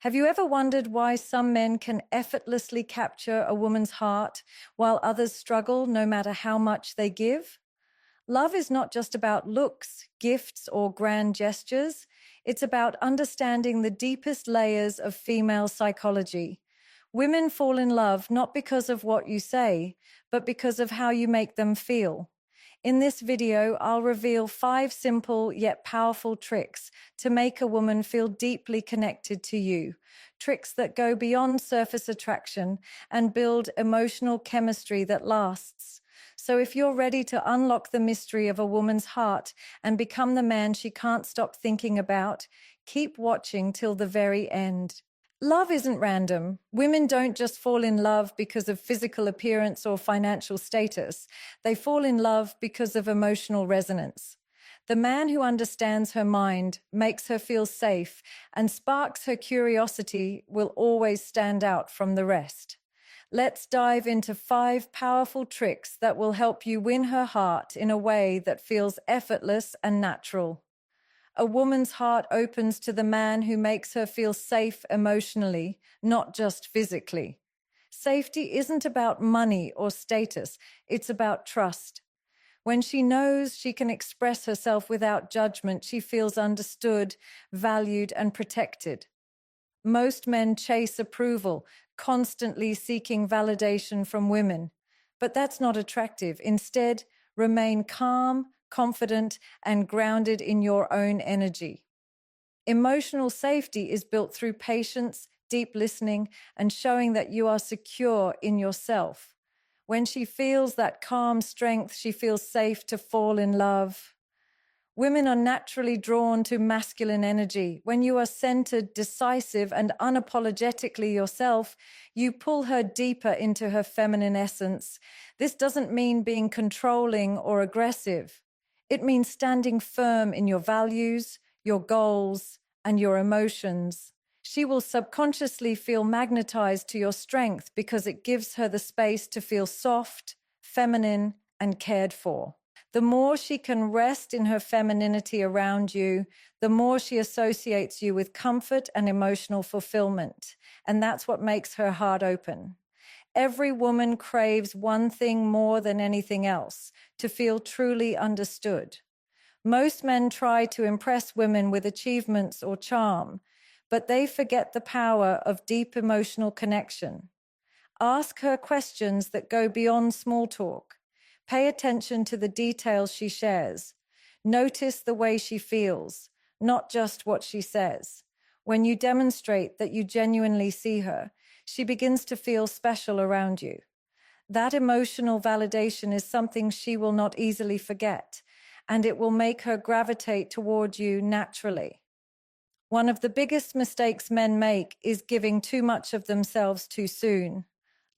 Have you ever wondered why some men can effortlessly capture a woman's heart while others struggle no matter how much they give? Love is not just about looks, gifts, or grand gestures. It's about understanding the deepest layers of female psychology. Women fall in love not because of what you say, but because of how you make them feel. In this video, I'll reveal 5 simple yet powerful tricks to make a woman feel deeply connected to you. Tricks that go beyond surface attraction and build emotional chemistry that lasts. So if you're ready to unlock the mystery of a woman's heart and become the man she can't stop thinking about, keep watching till the very end. Love isn't random. Women don't just fall in love because of physical appearance or financial status. They fall in love because of emotional resonance. The man who understands her mind, makes her feel safe, and sparks her curiosity will always stand out from the rest. Let's dive into 5 powerful tricks that will help you win her heart in a way that feels effortless and natural. A woman's heart opens to the man who makes her feel safe emotionally, not just physically. Safety isn't about money or status, it's about trust. When she knows she can express herself without judgment, she feels understood, valued, and protected. Most men chase approval, constantly seeking validation from women. But that's not attractive. Instead, remain calm, confident, and grounded in your own energy. Emotional safety is built through patience, deep listening, and showing that you are secure in yourself. When she feels that calm strength, she feels safe to fall in love. Women are naturally drawn to masculine energy. When you are centered, decisive, and unapologetically yourself, you pull her deeper into her feminine essence. This doesn't mean being controlling or aggressive. It means standing firm in your values, your goals, and your emotions. She will subconsciously feel magnetized to your strength because it gives her the space to feel soft, feminine, and cared for. The more she can rest in her femininity around you, the more she associates you with comfort and emotional fulfillment. And that's what makes her heart open. Every woman craves one thing more than anything else, to feel truly understood. Most men try to impress women with achievements or charm, but they forget the power of deep emotional connection. Ask her questions that go beyond small talk. Pay attention to the details she shares. Notice the way she feels, not just what she says. When you demonstrate that you genuinely see her, she begins to feel special around you. That emotional validation is something she will not easily forget, and it will make her gravitate toward you naturally. One of the biggest mistakes men make is giving too much of themselves too soon.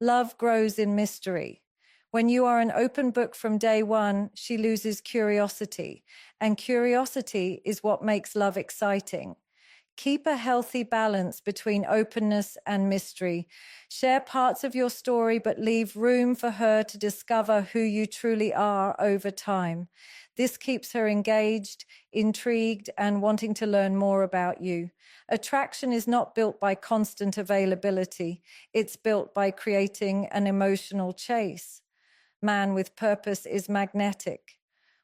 Love grows in mystery. When you are an open book from day one, she loses curiosity, and curiosity is what makes love exciting. Keep a healthy balance between openness and mystery. Share parts of your story, but leave room for her to discover who you truly are over time. This keeps her engaged, intrigued, and wanting to learn more about you. Attraction is not built by constant availability. It's built by creating an emotional chase. Man with purpose is magnetic.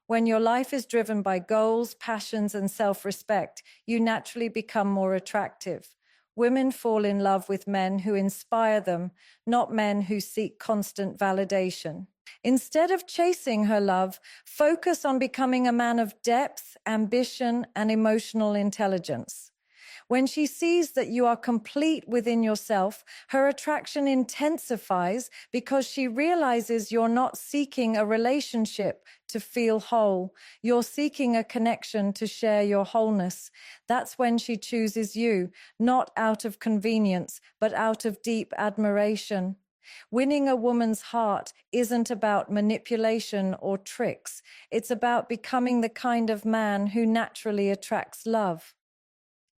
When your life is driven by goals, passions, and self-respect, you naturally become more attractive. Women fall in love with men who inspire them, not men who seek constant validation. Instead of chasing her love, focus on becoming a man of depth, ambition, and emotional intelligence. When she sees that you are complete within yourself, her attraction intensifies because she realizes you're not seeking a relationship to feel whole. You're seeking a connection to share your wholeness. That's when she chooses you, not out of convenience, but out of deep admiration. Winning a woman's heart isn't about manipulation or tricks. It's about becoming the kind of man who naturally attracts love.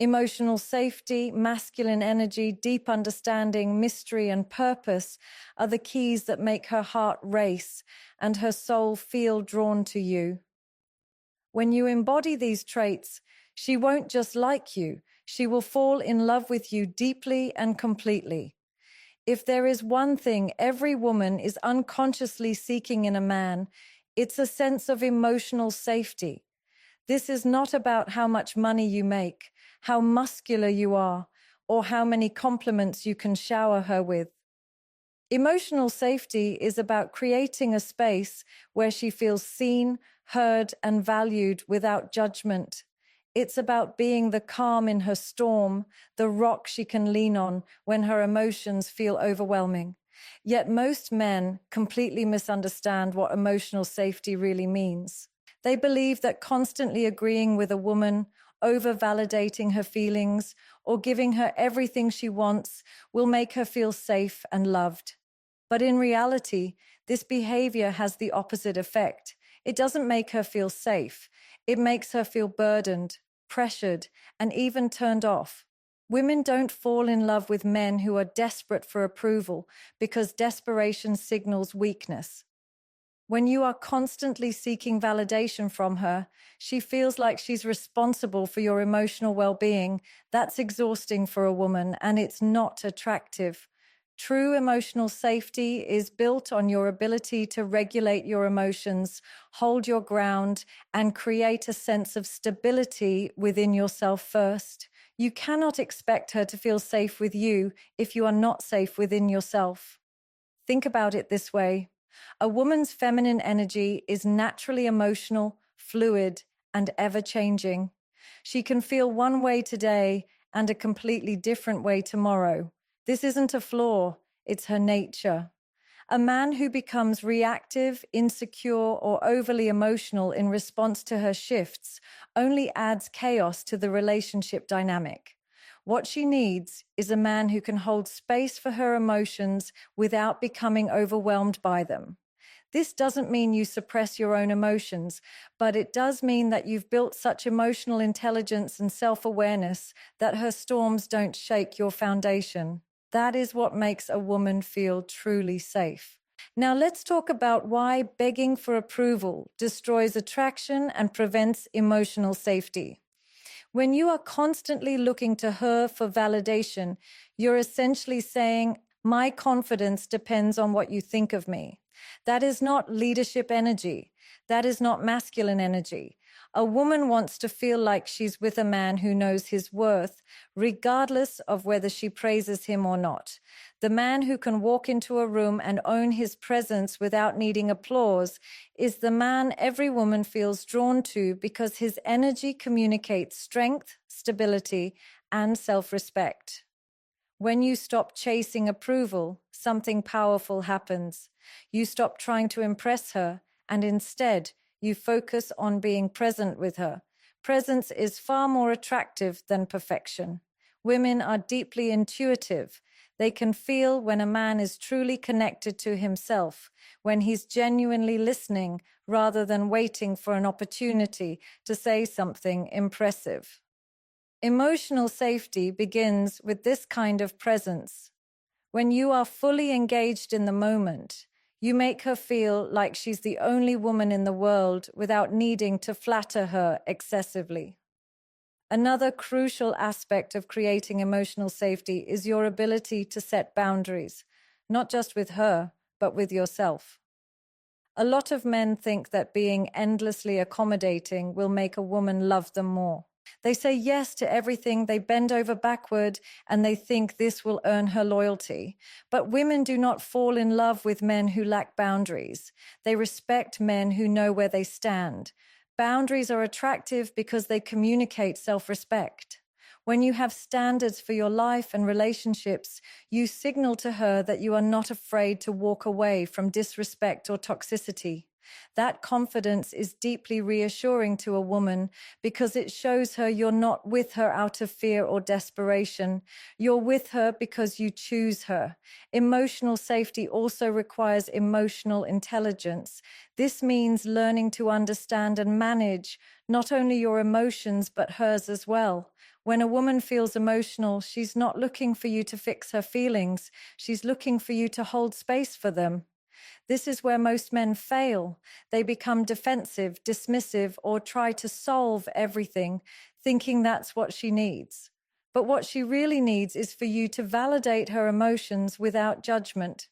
Emotional safety, masculine energy, deep understanding, mystery, and purpose are the keys that make her heart race and her soul feel drawn to you. When you embody these traits, she won't just like you, She will fall in love with you deeply and completely. If there is one thing every woman is unconsciously seeking in a man, it's a sense of emotional safety. This is not about how much money you make, how muscular you are, or how many compliments you can shower her with. Emotional safety is about creating a space where she feels seen, heard, and valued without judgment. It's about being the calm in her storm, the rock she can lean on when her emotions feel overwhelming. Yet most men completely misunderstand what emotional safety really means. They believe that constantly agreeing with a woman, over-validating her feelings, or giving her everything she wants will make her feel safe and loved. But in reality, this behavior has the opposite effect. It doesn't make her feel safe. It makes her feel burdened, pressured, and even turned off. Women don't fall in love with men who are desperate for approval because desperation signals weakness. When you are constantly seeking validation from her, she feels like she's responsible for your emotional well-being. That's exhausting for a woman, and it's not attractive. True emotional safety is built on your ability to regulate your emotions, hold your ground, and create a sense of stability within yourself first. You cannot expect her to feel safe with you if you are not safe within yourself. Think about it this way. A woman's feminine energy is naturally emotional, fluid, and ever-changing. She can feel one way today and a completely different way tomorrow. This isn't a flaw, it's her nature. A man who becomes reactive, insecure, or overly emotional in response to her shifts only adds chaos to the relationship dynamic. What she needs is a man who can hold space for her emotions without becoming overwhelmed by them. This doesn't mean you suppress your own emotions, but it does mean that you've built such emotional intelligence and self-awareness that her storms don't shake your foundation. That is what makes a woman feel truly safe. Now let's talk about why begging for approval destroys attraction and prevents emotional safety. When you are constantly looking to her for validation, you're essentially saying, "My confidence depends on what you think of me." That is not leadership energy. That is not masculine energy. A woman wants to feel like she's with a man who knows his worth, regardless of whether she praises him or not. The man who can walk into a room and own his presence without needing applause is the man every woman feels drawn to because his energy communicates strength, stability, and self-respect. When you stop chasing approval, something powerful happens. You stop trying to impress her, and instead, you focus on being present with her. Presence is far more attractive than perfection. Women are deeply intuitive. They can feel when a man is truly connected to himself, when he's genuinely listening rather than waiting for an opportunity to say something impressive. Emotional safety begins with this kind of presence. When you are fully engaged in the moment, you make her feel like she's the only woman in the world without needing to flatter her excessively. Another crucial aspect of creating emotional safety is your ability to set boundaries, not just with her, but with yourself. A lot of men think that being endlessly accommodating will make a woman love them more. They say yes to everything, they bend over backward, and they think this will earn her loyalty. But women do not fall in love with men who lack boundaries. They respect men who know where they stand. Boundaries are attractive because they communicate self-respect. When you have standards for your life and relationships, you signal to her that you are not afraid to walk away from disrespect or toxicity. That confidence is deeply reassuring to a woman because it shows her you're not with her out of fear or desperation. You're with her because you choose her. Emotional safety also requires emotional intelligence. This means learning to understand and manage not only your emotions, but hers as well. When a woman feels emotional, she's not looking for you to fix her feelings. She's looking for you to hold space for them. This is where most men fail. They become defensive, dismissive, or try to solve everything, thinking that's what she needs. But what she really needs is for you to validate her emotions without judgment.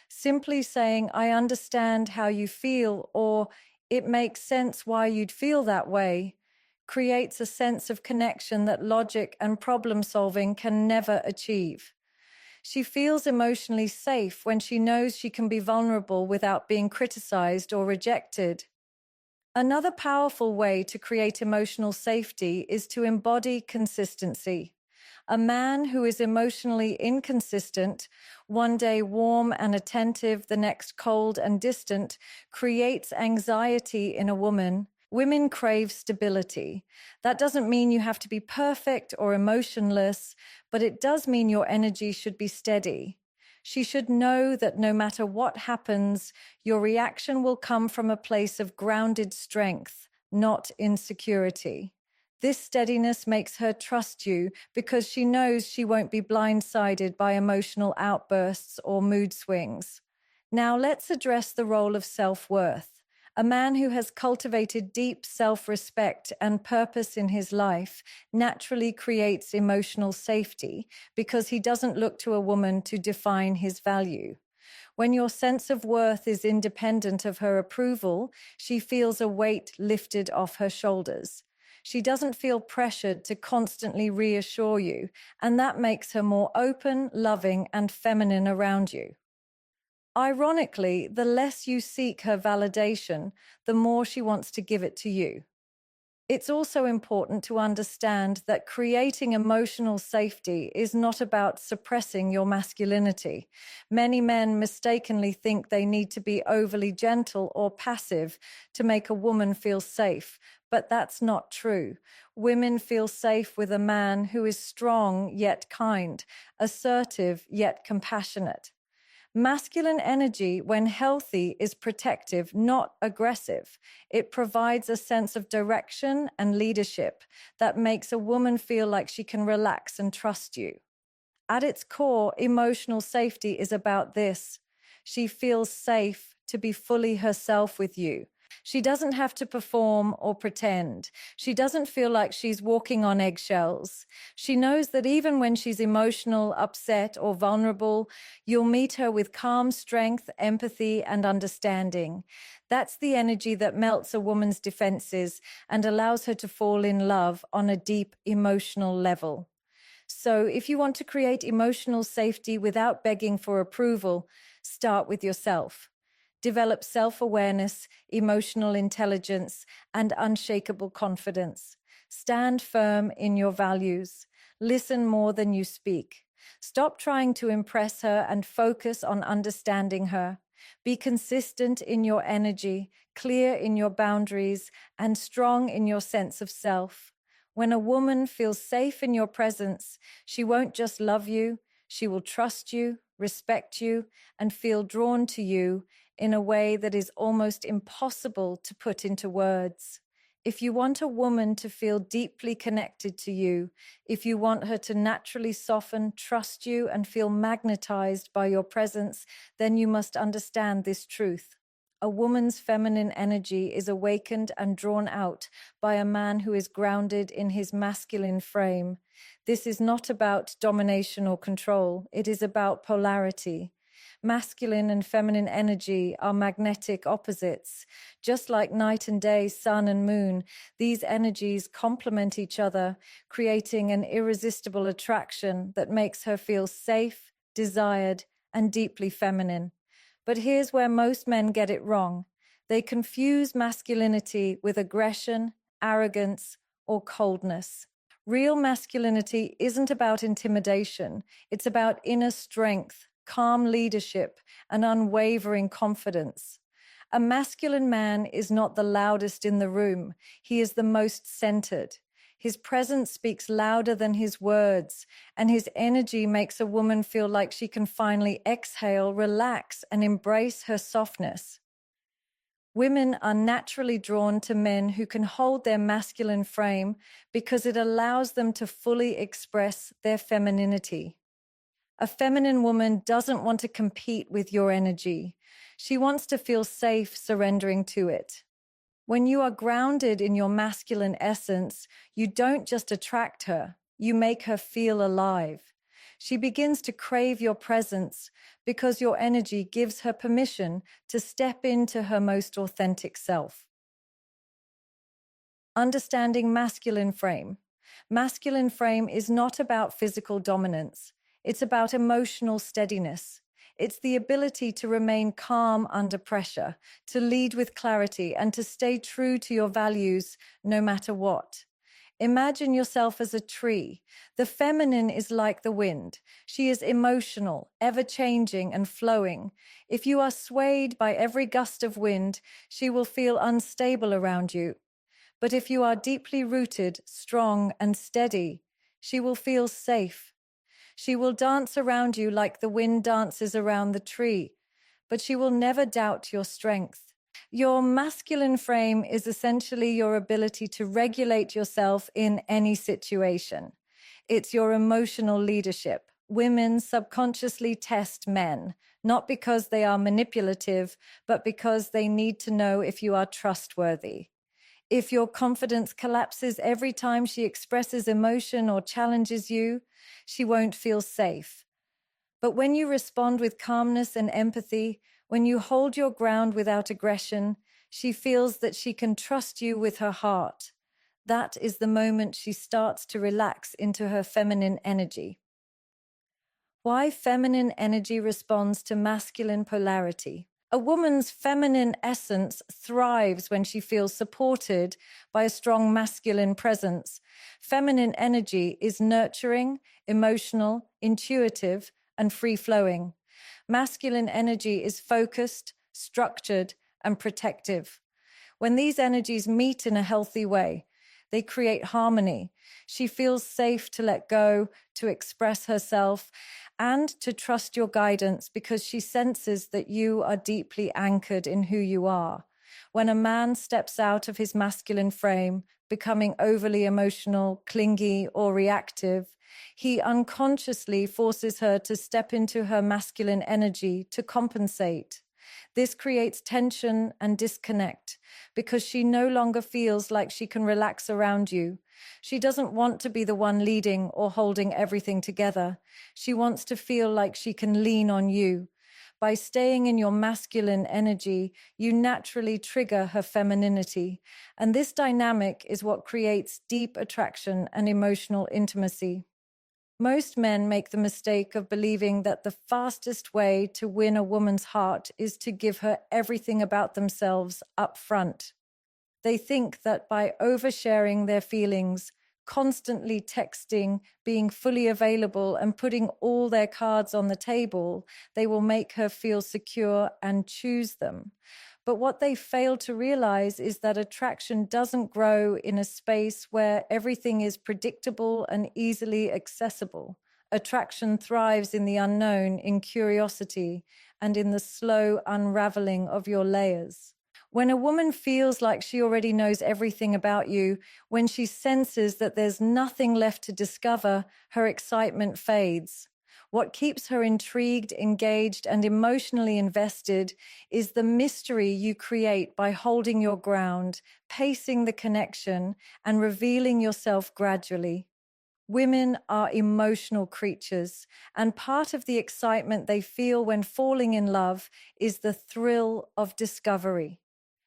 Simply saying, I understand how you feel, or it makes sense why you'd feel that way, creates a sense of connection that logic and problem solving can never achieve. She feels emotionally safe when she knows she can be vulnerable without being criticized or rejected. Another powerful way to create emotional safety is to embody consistency. A man who is emotionally inconsistent, one day warm and attentive, the next cold and distant, creates anxiety in a woman. Women crave stability. That doesn't mean you have to be perfect or emotionless, but it does mean your energy should be steady. She should know that no matter what happens, your reaction will come from a place of grounded strength, not insecurity. This steadiness makes her trust you because she knows she won't be blindsided by emotional outbursts or mood swings. Now let's address the role of self-worth. A man who has cultivated deep self-respect and purpose in his life naturally creates emotional safety because he doesn't look to a woman to define his value. When your sense of worth is independent of her approval, she feels a weight lifted off her shoulders. She doesn't feel pressured to constantly reassure you, and that makes her more open, loving, and feminine around you. Ironically, the less you seek her validation, the more she wants to give it to you. It's also important to understand that creating emotional safety is not about suppressing your masculinity. Many men mistakenly think they need to be overly gentle or passive to make a woman feel safe, but that's not true. Women feel safe with a man who is strong yet kind, assertive yet compassionate. Masculine energy, when healthy, is protective, not aggressive. It provides a sense of direction and leadership that makes a woman feel like she can relax and trust you. At its core, emotional safety is about this. She feels safe to be fully herself with you. She doesn't have to perform or pretend. She doesn't feel like she's walking on eggshells. She knows that even when she's emotional, upset, or vulnerable, you'll meet her with calm strength, empathy, and understanding. That's the energy that melts a woman's defenses and allows her to fall in love on a deep emotional level. So, if you want to create emotional safety without begging for approval, start with yourself. Develop self-awareness, emotional intelligence, and unshakable confidence. Stand firm in your values. Listen more than you speak. Stop trying to impress her and focus on understanding her. Be consistent in your energy, clear in your boundaries, and strong in your sense of self. When a woman feels safe in your presence, she won't just love you, she will trust you, respect you, and feel drawn to you in a way that is almost impossible to put into words. If you want a woman to feel deeply connected to you, if you want her to naturally soften, trust you, and feel magnetized by your presence, then you must understand this truth. A woman's feminine energy is awakened and drawn out by a man who is grounded in his masculine frame. This is not about domination or control. It is about polarity. Masculine and feminine energy are magnetic opposites. Just like night and day, sun and moon, these energies complement each other, creating an irresistible attraction that makes her feel safe, desired, and deeply feminine. But here's where most men get it wrong. They confuse masculinity with aggression, arrogance, or coldness. Real masculinity isn't about intimidation. It's about inner strength, calm leadership, and unwavering confidence. A masculine man is not the loudest in the room. He is the most centered. His presence speaks louder than his words, and his energy makes a woman feel like she can finally exhale, relax, and embrace her softness. Women are naturally drawn to men who can hold their masculine frame because it allows them to fully express their femininity. A feminine woman doesn't want to compete with your energy. She wants to feel safe surrendering to it. When you are grounded in your masculine essence, you don't just attract her, You make her feel alive. She begins to crave your presence because your energy gives her permission to step into her most authentic self. Understanding masculine frame. Masculine frame is not about physical dominance. It's about emotional steadiness. It's the ability to remain calm under pressure, to lead with clarity, and to stay true to your values no matter what. Imagine yourself as a tree. The feminine is like the wind. She is emotional, ever-changing, and flowing. If you are swayed by every gust of wind, she will feel unstable around you. But if you are deeply rooted, strong, and steady, she will feel safe. She will dance around you like the wind dances around the tree, but she will never doubt your strength. Your masculine frame is essentially your ability to regulate yourself in any situation. It's your emotional leadership. Women subconsciously test men, not because they are manipulative, but because they need to know if you are trustworthy. If your confidence collapses every time she expresses emotion or challenges you, she won't feel safe. But when you respond with calmness and empathy, when you hold your ground without aggression, she feels that she can trust you with her heart. That is the moment she starts to relax into her feminine energy. Why feminine energy responds to masculine polarity. A woman's feminine essence thrives when she feels supported by a strong masculine presence. Feminine energy is nurturing, emotional, intuitive, and free-flowing. Masculine energy is focused, structured, and protective. When these energies meet in a healthy way, they create harmony. She feels safe to let go, to express herself, and to trust your guidance because she senses that you are deeply anchored in who you are. When a man steps out of his masculine frame, becoming overly emotional, clingy, or reactive, he unconsciously forces her to step into her masculine energy to compensate. This creates tension and disconnect because she no longer feels like she can relax around you. She doesn't want to be the one leading or holding everything together. She wants to feel like she can lean on you. By staying in your masculine energy, you naturally trigger her femininity. And this dynamic is what creates deep attraction and emotional intimacy. Most men make the mistake of believing that the fastest way to win a woman's heart is to give her everything about themselves up front. They think that by oversharing their feelings, constantly texting, being fully available, and putting all their cards on the table, they will make her feel secure and choose them. But what they fail to realize is that attraction doesn't grow in a space where everything is predictable and easily accessible. Attraction thrives in the unknown, in curiosity, and in the slow unraveling of your layers. When a woman feels like she already knows everything about you, when she senses that there's nothing left to discover, her excitement fades. What keeps her intrigued, engaged, and emotionally invested is the mystery you create by holding your ground, pacing the connection, and revealing yourself gradually. Women are emotional creatures, and part of the excitement they feel when falling in love is the thrill of discovery.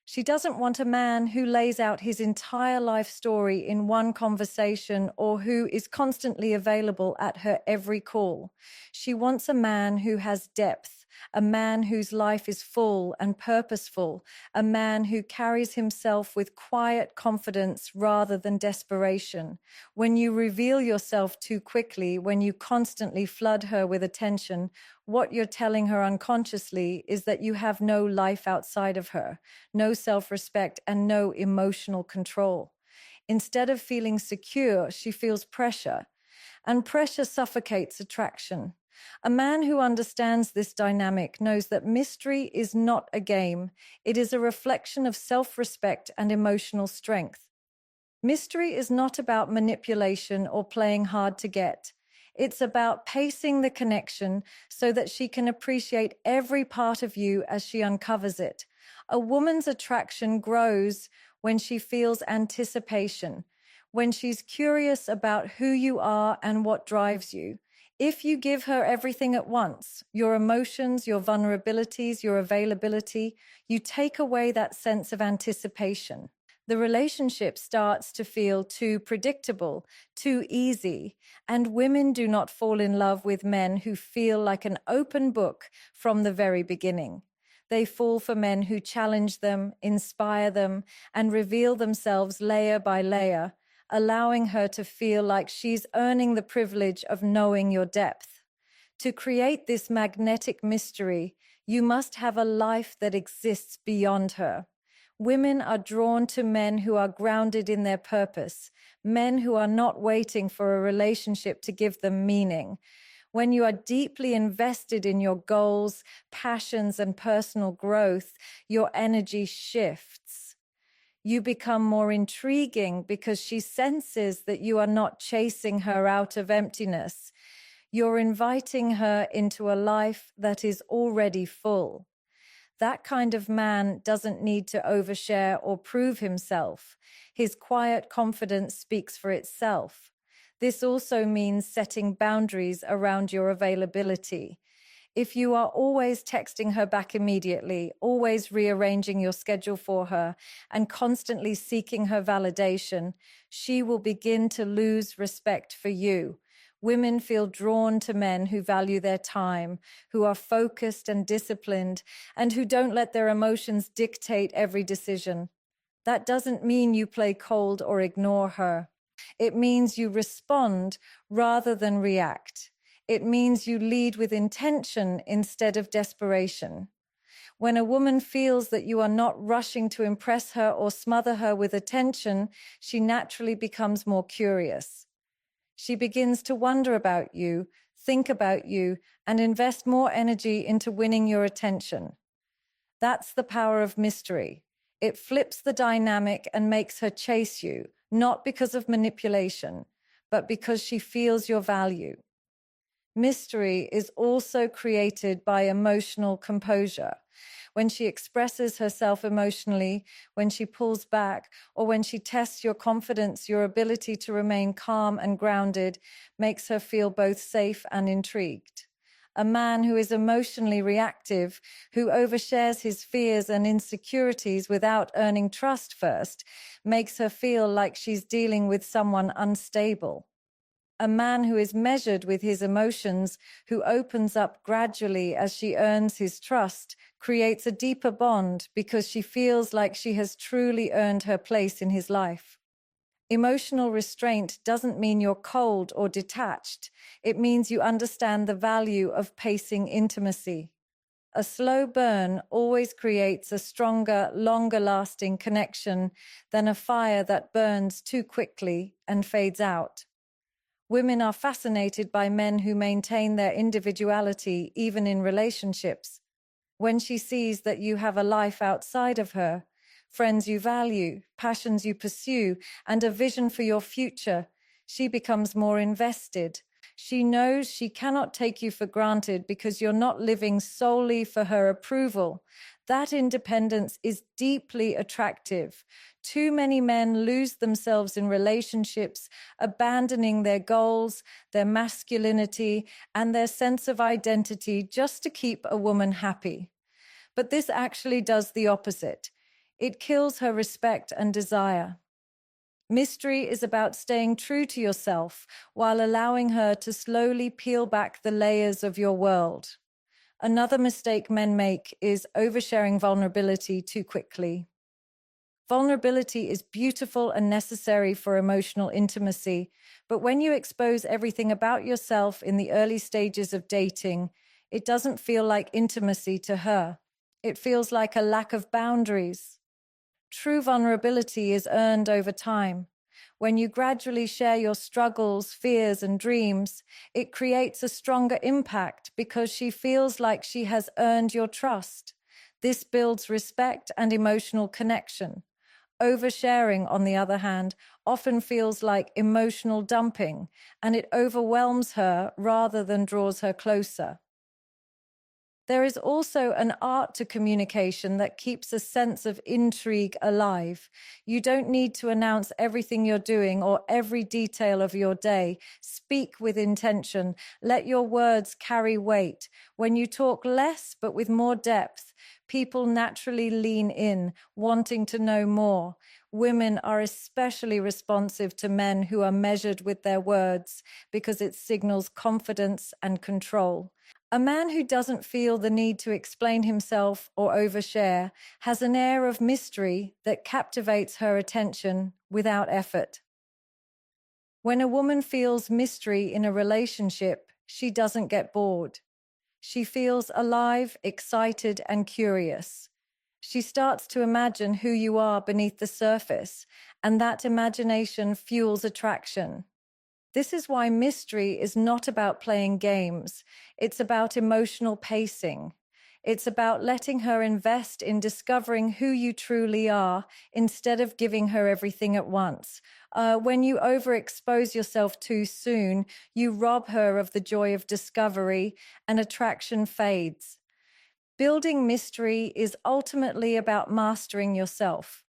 She doesn't want a man who lays out his entire life story in one conversation or who is constantly available at her every call. She wants a man who has depth, a man whose life is full and purposeful, a man who carries himself with quiet confidence rather than desperation. When you reveal yourself too quickly, when you constantly flood her with attention, what you're telling her unconsciously is that you have no life outside of her, no self-respect, and no emotional control. Instead of feeling secure, she feels pressure, and pressure suffocates attraction. A man who understands this dynamic knows that mystery is not a game. It is a reflection of self-respect and emotional strength. Mystery is not about manipulation or playing hard to get. It's about pacing the connection so that she can appreciate every part of you as she uncovers it. A woman's attraction grows when she feels anticipation, when she's curious about who you are and what drives you. If you give her everything at once, your emotions, your vulnerabilities, your availability, you take away that sense of anticipation. The relationship starts to feel too predictable, too easy, and women do not fall in love with men who feel like an open book from the very beginning. They fall for men who challenge them, inspire them, and reveal themselves layer by layer, allowing her to feel like she's earning the privilege of knowing your depth. To create this magnetic mystery, you must have a life that exists beyond her. Women are drawn to men who are grounded in their purpose, men who are not waiting for a relationship to give them meaning. When you are deeply invested in your goals, passions, and personal growth, your energy shifts. You become more intriguing because she senses that you are not chasing her out of emptiness. You're inviting her into a life that is already full. That kind of man doesn't need to overshare or prove himself. His quiet confidence speaks for itself. This also means setting boundaries around your availability. If you are always texting her back immediately, always rearranging your schedule for her, and constantly seeking her validation, she will begin to lose respect for you. Women feel drawn to men who value their time, who are focused and disciplined, and who don't let their emotions dictate every decision. That doesn't mean you play cold or ignore her. It means you respond rather than react. It means you lead with intention instead of desperation. When a woman feels that you are not rushing to impress her or smother her with attention, she naturally becomes more curious. She begins to wonder about you, think about you, and invest more energy into winning your attention. That's the power of mystery. It flips the dynamic and makes her chase you, not because of manipulation, but because she feels your value. Mystery is also created by emotional composure. When she expresses herself emotionally, when she pulls back, or when she tests your confidence, your ability to remain calm and grounded makes her feel both safe and intrigued. A man who is emotionally reactive, who overshares his fears and insecurities without earning trust first, makes her feel like she's dealing with someone unstable. A man who is measured with his emotions, who opens up gradually as she earns his trust, creates a deeper bond because she feels like she has truly earned her place in his life. Emotional restraint doesn't mean you're cold or detached. It means you understand the value of pacing intimacy. A slow burn always creates a stronger, longer-lasting connection than a fire that burns too quickly and fades out. Women are fascinated by men who maintain their individuality even in relationships. When she sees that you have a life outside of her, friends you value, passions you pursue, and a vision for your future, she becomes more invested. She knows she cannot take you for granted because you're not living solely for her approval. That independence is deeply attractive. Too many men lose themselves in relationships, abandoning their goals, their masculinity, and their sense of identity just to keep a woman happy. But this actually does the opposite. It kills her respect and desire. Mystery is about staying true to yourself while allowing her to slowly peel back the layers of your world. Another mistake men make is oversharing vulnerability too quickly. Vulnerability is beautiful and necessary for emotional intimacy, but when you expose everything about yourself in the early stages of dating, it doesn't feel like intimacy to her. It feels like a lack of boundaries. True vulnerability is earned over time. When you gradually share your struggles, fears, and dreams, it creates a stronger impact because she feels like she has earned your trust. This builds respect and emotional connection. Oversharing, on the other hand, often feels like emotional dumping, and it overwhelms her rather than draws her closer. There is also an art to communication that keeps a sense of intrigue alive. You don't need to announce everything you're doing or every detail of your day. Speak with intention. Let your words carry weight. When you talk less but with more depth, people naturally lean in, wanting to know more. Women are especially responsive to men who are measured with their words because it signals confidence and control. A man who doesn't feel the need to explain himself or overshare has an air of mystery that captivates her attention without effort. When a woman feels mystery in a relationship, she doesn't get bored. She feels alive, excited, and curious. She starts to imagine who you are beneath the surface, and that imagination fuels attraction. This is why mystery is not about playing games. It's about emotional pacing. It's about letting her invest in discovering who you truly are instead of giving her everything at once. When you overexpose yourself too soon, you rob her of the joy of discovery and attraction fades. Building mystery is ultimately about mastering yourself.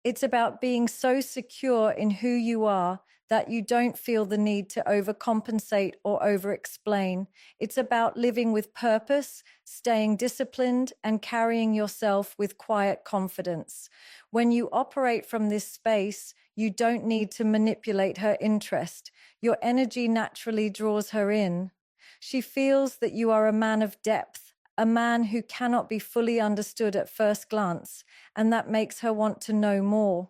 It's about being so secure in who you are that you don't feel the need to overcompensate or overexplain. It's about living with purpose, staying disciplined, and carrying yourself with quiet confidence. When you operate from this space, you don't need to manipulate her interest. Your energy naturally draws her in. She feels that you are a man of depth, a man who cannot be fully understood at first glance, and that makes her want to know more.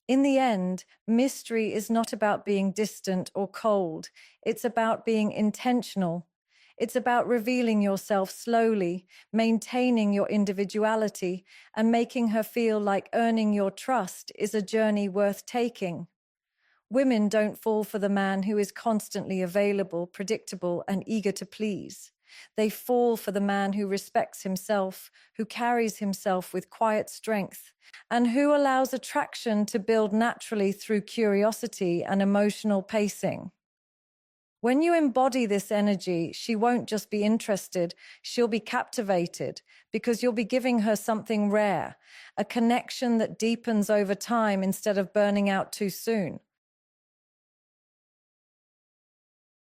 In the end, mystery is not about being distant or cold. It's about being intentional. It's about revealing yourself slowly, maintaining your individuality, and making her feel like earning your trust is a journey worth taking. Women don't fall for the man who is constantly available, predictable, and eager to please. They fall for the man who respects himself, who carries himself with quiet strength, and who allows attraction to build naturally through curiosity and emotional pacing. When you embody this energy, she won't just be interested, she'll be captivated because you'll be giving her something rare, a connection that deepens over time instead of burning out too soon.